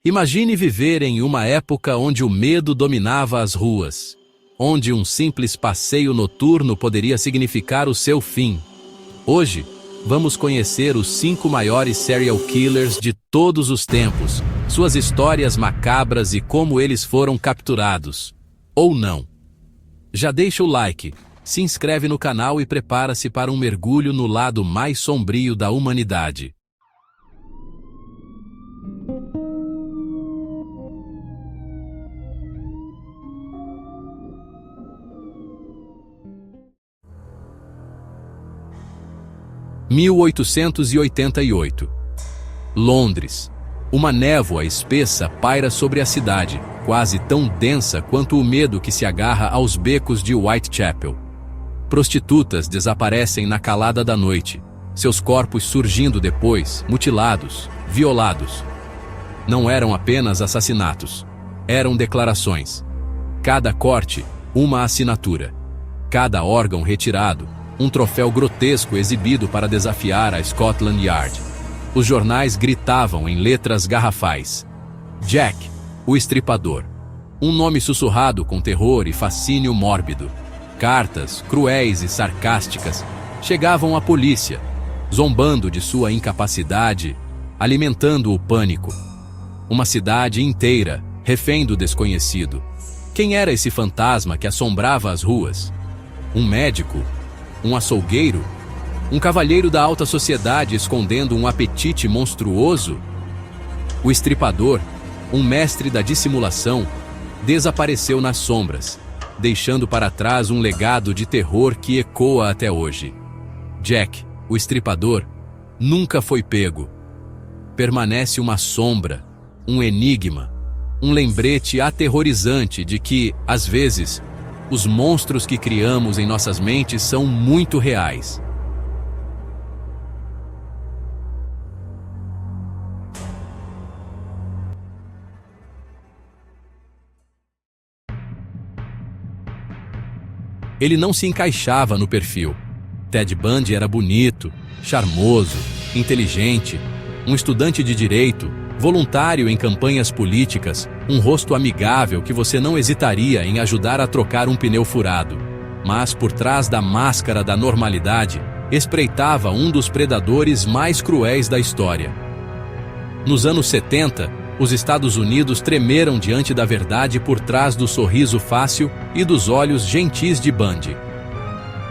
Imagine viver em uma época onde o medo dominava as ruas, onde um simples passeio noturno poderia significar o seu fim. Hoje, vamos conhecer os 5 maiores serial killers de todos os tempos, suas histórias macabras e como eles foram capturados. Ou não. Já deixa o like, se inscreve no canal e prepara-se para um mergulho no lado mais sombrio da humanidade. (1888) Londres. Uma névoa espessa paira sobre a cidade, quase tão densa quanto o medo que se agarra aos becos de Whitechapel. Prostitutas desaparecem na calada da noite, seus corpos surgindo depois, mutilados, violados. Não eram apenas assassinatos, eram declarações. Cada corte, uma assinatura. Cada órgão retirado, um troféu grotesco exibido para desafiar a Scotland Yard. Os jornais gritavam em letras garrafais: Jack, o Estripador. Um nome sussurrado com terror e fascínio mórbido. Cartas, cruéis e sarcásticas, chegavam à polícia, zombando de sua incapacidade, alimentando o pânico. Uma cidade inteira, refém do desconhecido. Quem era esse fantasma que assombrava as ruas? Um médico? Um açougueiro? Um cavalheiro da alta sociedade escondendo um apetite monstruoso? O Estripador, um mestre da dissimulação, desapareceu nas sombras, deixando para trás um legado de terror que ecoa até hoje. Jack, o Estripador, nunca foi pego. Permanece uma sombra, um enigma, um lembrete aterrorizante de que, às vezes, os monstros que criamos em nossas mentes são muito reais. Ele não se encaixava no perfil. Ted Bundy era bonito, charmoso, inteligente, um estudante de direito, voluntário em campanhas políticas, um rosto amigável que você não hesitaria em ajudar a trocar um pneu furado. Mas por trás da máscara da normalidade, espreitava um dos predadores mais cruéis da história. Nos anos 70, os Estados Unidos tremeram diante da verdade por trás do sorriso fácil e dos olhos gentis de Bundy.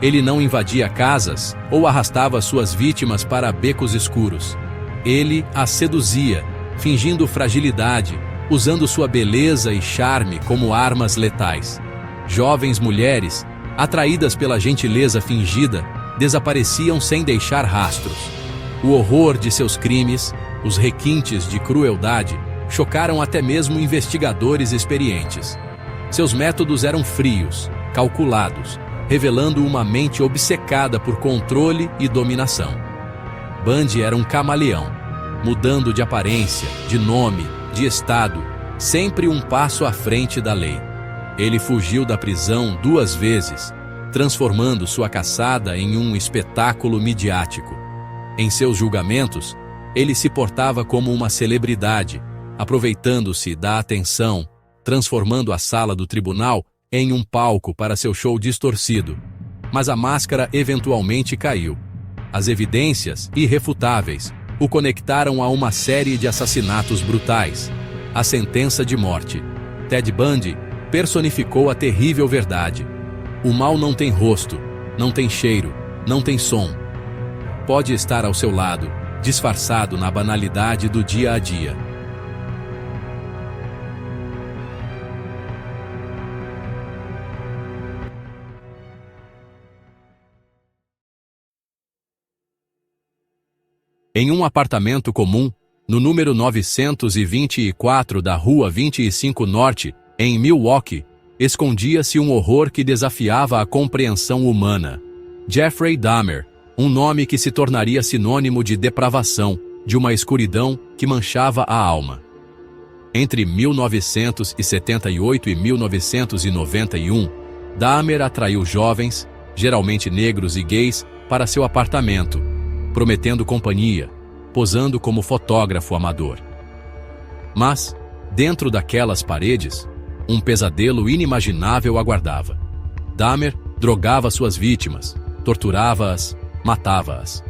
Ele não invadia casas ou arrastava suas vítimas para becos escuros. Ele as seduzia, fingindo fragilidade, usando sua beleza e charme como armas letais. Jovens mulheres, atraídas pela gentileza fingida, desapareciam sem deixar rastros. O horror de seus crimes, os requintes de crueldade, chocaram até mesmo investigadores experientes. Seus métodos eram frios, calculados, revelando uma mente obcecada por controle e dominação. Bundy era um camaleão, mudando de aparência, de nome, de estado, sempre um passo à frente da lei. Ele fugiu da prisão 2 vezes, transformando sua caçada em um espetáculo midiático. Em seus julgamentos, ele se portava como uma celebridade, aproveitando-se da atenção, transformando a sala do tribunal em um palco para seu show distorcido. Mas a máscara eventualmente caiu. As evidências, irrefutáveis, o conectaram a uma série de assassinatos brutais. A sentença de morte. Ted Bundy personificou a terrível verdade. O mal não tem rosto, não tem cheiro, não tem som. Pode estar ao seu lado, disfarçado na banalidade do dia a dia. Em um apartamento comum, no número 924 da Rua 25 Norte, em Milwaukee, escondia-se um horror que desafiava a compreensão humana. Jeffrey Dahmer, um nome que se tornaria sinônimo de depravação, de uma escuridão que manchava a alma. Entre 1978 e 1991, Dahmer atraiu jovens, geralmente negros e gays, para seu apartamento, prometendo companhia, posando como fotógrafo amador. Mas, Dentro daquelas paredes, um pesadelo inimaginável aguardava. Dahmer drogava suas vítimas, torturava-as, matava-as.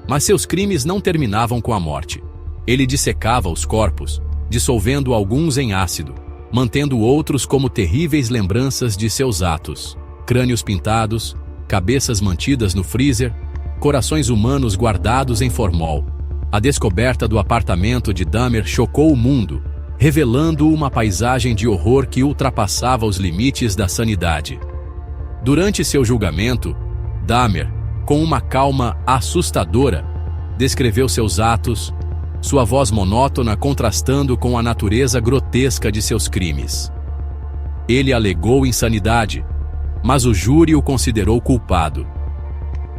Mas seus crimes não terminavam com a morte. Ele dissecava os corpos, dissolvendo alguns em ácido, mantendo outros como terríveis lembranças de seus atos. Crânios pintados, cabeças mantidas no freezer, corações humanos guardados em formol. A descoberta do apartamento de Dahmer chocou o mundo, revelando uma paisagem de horror que ultrapassava os limites da sanidade. Durante seu julgamento, Dahmer, com uma calma assustadora, descreveu seus atos, sua voz monótona contrastando com a natureza grotesca de seus crimes. Ele alegou insanidade, mas o júri o considerou culpado.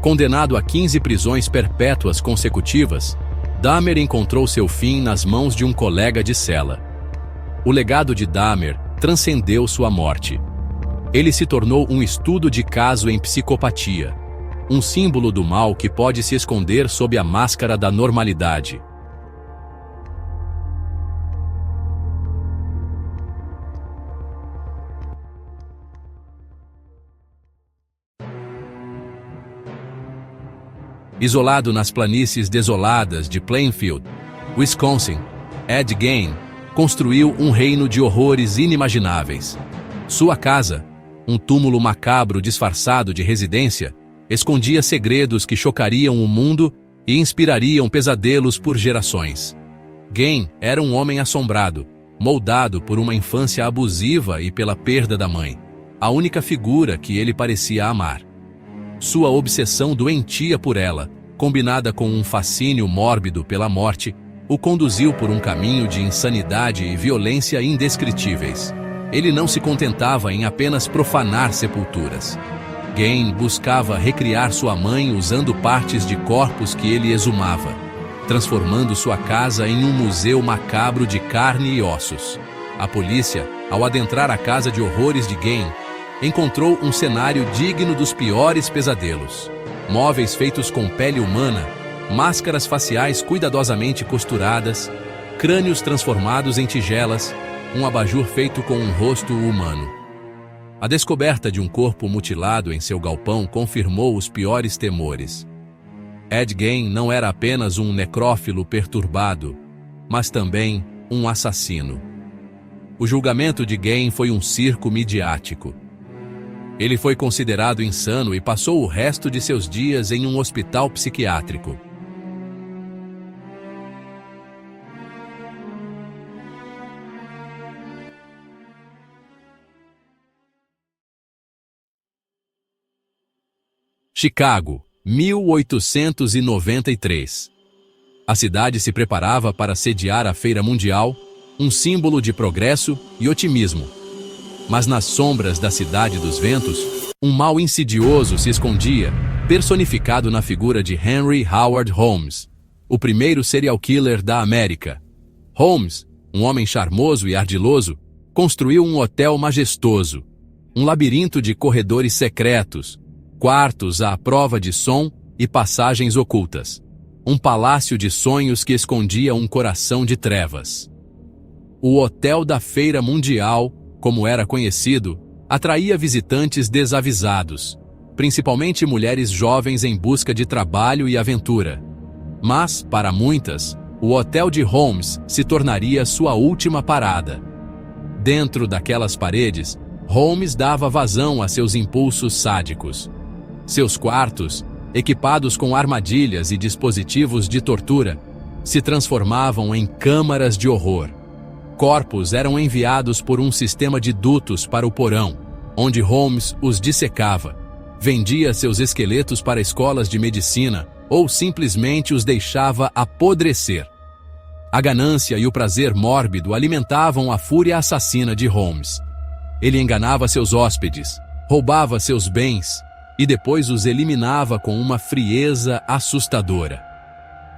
Condenado a 15 prisões perpétuas consecutivas, Dahmer encontrou seu fim nas mãos de um colega de cela. O legado de Dahmer transcendeu sua morte. Ele se tornou um estudo de caso em psicopatia, um símbolo do mal que pode se esconder sob a máscara da normalidade. Isolado nas planícies desoladas de Plainfield, Wisconsin, Ed Gein construiu um reino de horrores inimagináveis. Sua casa, um túmulo macabro disfarçado de residência, escondia segredos que chocariam o mundo e inspirariam pesadelos por gerações. Gein era um homem assombrado, moldado por uma infância abusiva e pela perda da mãe, a única figura que ele parecia amar. Sua obsessão doentia por ela, combinada com um fascínio mórbido pela morte, o conduziu por um caminho de insanidade e violência indescritíveis. Ele não se contentava em apenas profanar sepulturas. Gein buscava recriar sua mãe usando partes de corpos que ele exumava, transformando sua casa em um museu macabro de carne e ossos. A polícia, ao adentrar a casa de horrores de Gein, encontrou um cenário digno dos piores pesadelos. Móveis feitos com pele humana, máscaras faciais cuidadosamente costuradas, crânios transformados em tigelas, um abajur feito com um rosto humano. A descoberta de um corpo mutilado em seu galpão confirmou os piores temores. Ed Gein não era apenas um necrófilo perturbado, mas também um assassino. O julgamento de Gein foi um circo midiático. Ele foi considerado insano e passou o resto de seus dias em um hospital psiquiátrico. Chicago, 1893. A cidade se preparava para sediar a Feira Mundial, um símbolo de progresso e otimismo. Mas nas sombras da Cidade dos Ventos, um mal insidioso se escondia, personificado na figura de Henry Howard Holmes, o primeiro serial killer da América. Holmes, um homem charmoso e ardiloso, construiu um hotel majestoso, um labirinto de corredores secretos, quartos à prova de som e passagens ocultas. Um palácio de sonhos que escondia um coração de trevas. O Hotel da Feira Mundial, como era conhecido, atraía visitantes desavisados, principalmente mulheres jovens em busca de trabalho e aventura. Mas, para muitas, o Hotel de Holmes se tornaria sua última parada. Dentro daquelas paredes, Holmes dava vazão a seus impulsos sádicos. Seus quartos, equipados com armadilhas e dispositivos de tortura, se transformavam em câmaras de horror. Corpos eram enviados por um sistema de dutos para o porão, onde Holmes os dissecava, vendia seus esqueletos para escolas de medicina ou simplesmente os deixava apodrecer. A ganância e o prazer mórbido alimentavam a fúria assassina de Holmes. Ele enganava seus hóspedes, roubava seus bens e depois os eliminava com uma frieza assustadora.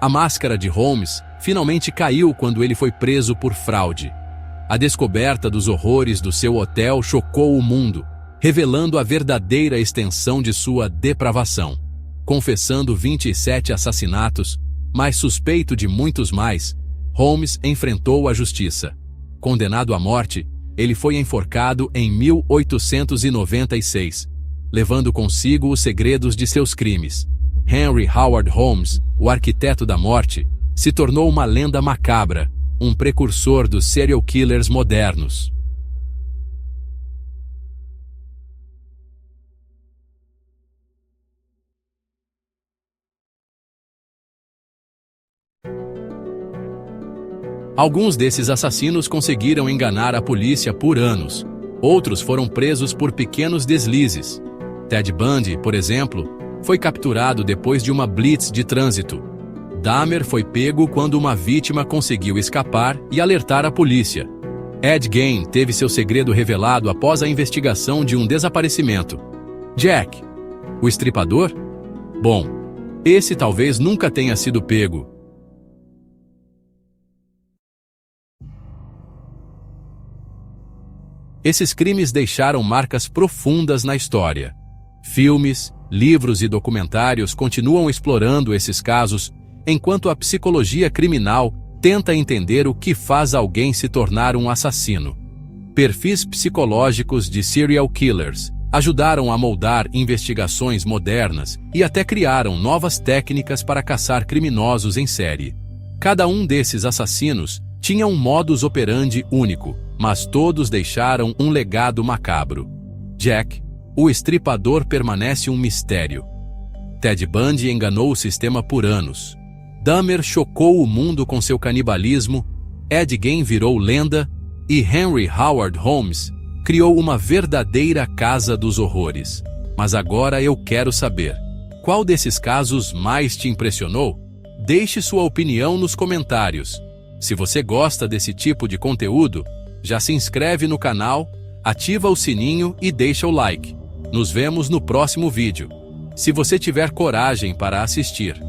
A máscara de Holmes finalmente caiu quando ele foi preso por fraude. A descoberta dos horrores do seu hotel chocou o mundo, revelando a verdadeira extensão de sua depravação. Confessando 27 assassinatos, mas suspeito de muitos mais, Holmes enfrentou a justiça. Condenado à morte, ele foi enforcado em 1896, levando consigo os segredos de seus crimes. Henry Howard Holmes, o arquiteto da morte, se tornou uma lenda macabra, um precursor dos serial killers modernos. Alguns desses assassinos conseguiram enganar a polícia por anos. Outros foram presos por pequenos deslizes. Ted Bundy, por exemplo, foi capturado depois de uma blitz de trânsito. Dahmer foi pego quando uma vítima conseguiu escapar e alertar a polícia. Ed Gein teve seu segredo revelado após a investigação de um desaparecimento. Jack, o estripador? Bom, esse talvez nunca tenha sido pego. Esses crimes deixaram marcas profundas na história. Filmes, livros e documentários continuam explorando esses casos, enquanto a psicologia criminal tenta entender o que faz alguém se tornar um assassino. Perfis psicológicos de serial killers ajudaram a moldar investigações modernas e até criaram novas técnicas para caçar criminosos em série. Cada um desses assassinos tinha um modus operandi único, mas todos deixaram um legado macabro. Jack, o estripador, permanece um mistério. Ted Bundy enganou o sistema por anos. Dahmer chocou o mundo com seu canibalismo, Ed Gein virou lenda e Henry Howard Holmes criou uma verdadeira casa dos horrores. Mas agora eu quero saber, qual desses casos mais te impressionou? Deixe sua opinião nos comentários. Se você gosta desse tipo de conteúdo, já se inscreve no canal, ativa o sininho e deixa o like. Nos vemos no próximo vídeo. Se você tiver coragem para assistir.